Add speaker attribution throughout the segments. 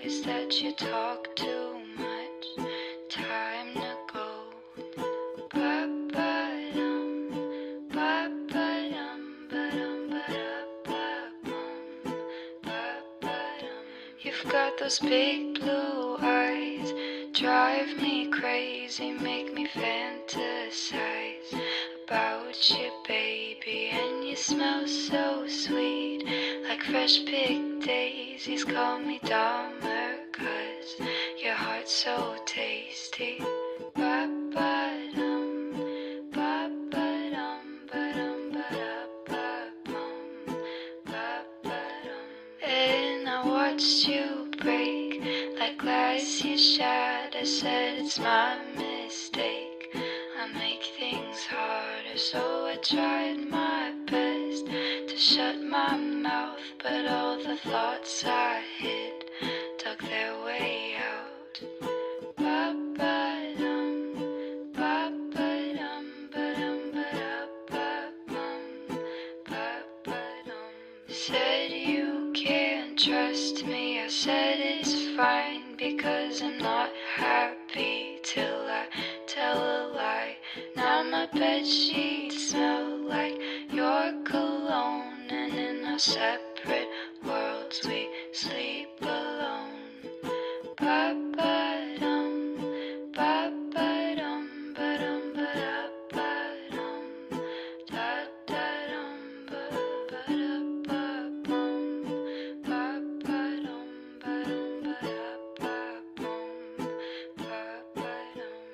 Speaker 1: is that you talk too much. Time to go. Ba-ba-dum, ba-ba-dum, ba-dum, ba-da-ba-bum, ba-ba-dum. You've got those big blue eyes, drive me crazy, make me fantasize about you, baby. And you smell so sweet, like fresh picked daisies. Call me Dahmer, 'cause your heart's so tasty. Ba-ba-dum, ba-ba-dum, ba-dum, ba-da-ba-bum, ba-ba-dum. And I watched you break like glass you shattered. I said it's my mistake, I make things harder. So I tried my best to shut my mouth, but all the thoughts I hid dug their way out. Ba-ba-dum, ba-ba-dum, ba-dum, ba-da-ba-bum, ba-ba-dum. Said you can't trust me, I said it's fine, because I'm not happy till I tell a lie. Now my bedsheets smell like your cologne, and in our separate worlds we sleep alone. Ba-ba-dum, ba-ba-dum, ba-dum, ba-da-ba-dum, da-da-dum, ba-ba-da-ba-bum, ba-ba-dum, ba-dum, ba-da-ba-bum, ba-ba-dum.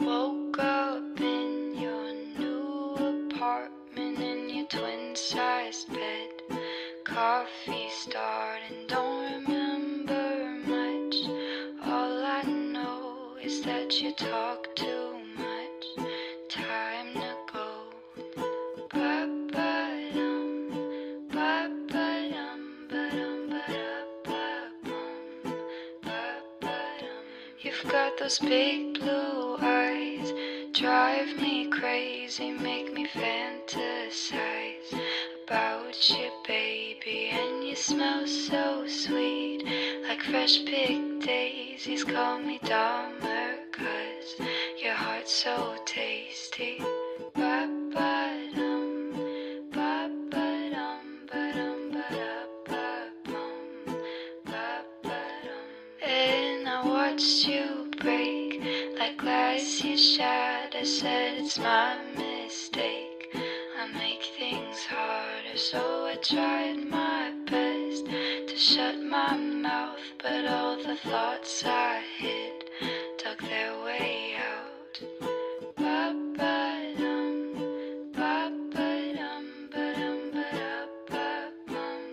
Speaker 1: Woke up in your new apartment, in your twin-sized bed. Coffee started, don't remember much. All I know is that you talk too much. Time to go. Ba-ba-dum, ba-ba-dum, ba-dum, ba-da-ba-bum, ba-ba-dum. You've got those big blue eyes, drive me crazy, make me fantasize about you, baby. And you smell so sweet, like fresh picked daisies. Call me Dahmer, 'cause your heart's so tasty. Ba-ba-dum, ba-ba-dum, ba-dum, ba-da-ba-bum, ba-ba-dum. And I watched you break like glass you shattered. I said it's my mistake, I make things harder. So I tried my best to shut my mouth, but all the thoughts I hid dug their way out. Ba-ba-dum, ba-ba-dum, ba-dum, ba-da-ba-bum,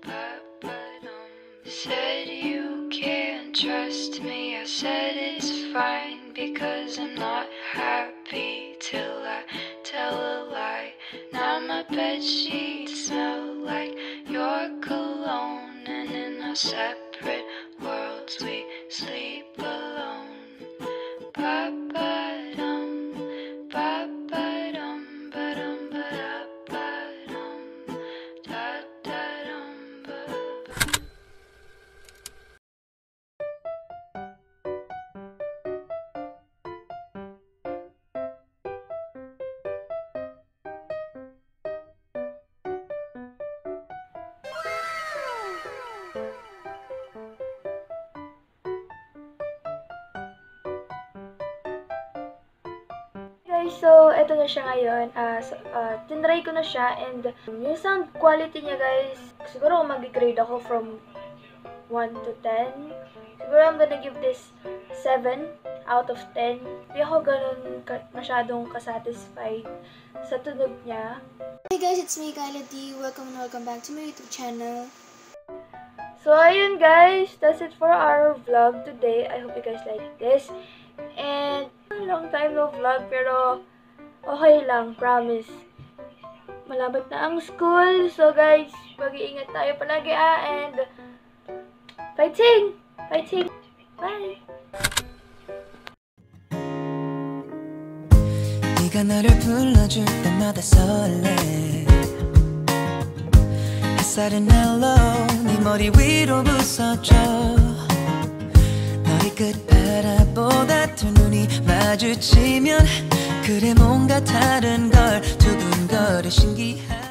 Speaker 1: ba-ba-dum. Said you can't trust me, I said it's fine, because I'm not happy till I tell a lie. Now my bedsheets smell like your cologne, and in our separate worlds we sleep alone. Ba-ba-dum, ba-ba-dum, ba-dum, ba-da-ba-dum, da-da-dum, ba-ba.
Speaker 2: Guys, so eto na siya ngayon. Tinry ko na siya, and yung sound quality niya, guys, siguro mag-grade ako from 1 to 10. Siguro I'm gonna give this 7 out of 10. Hindi ako ganun masyadong kasatisfied sa tunog niya.
Speaker 3: Hey guys, it's me, Kyla D. Welcome back to my YouTube channel.
Speaker 2: So, ayun guys, that's it for our vlog today. I hope you guys like this. And, long time no vlog, pero okay lang, promise. Malapit na ang school. So guys, mag-iingat tayo palagi and fighting! Fighting! Bye!
Speaker 4: 네가 나를 불러줄 때마다 설레 햇살은 멜로우 네 머리 위로 부서져 너의 끝바라보다 두 눈이 마주치면 그래 뭔가 다른 걸 두근거려 신기한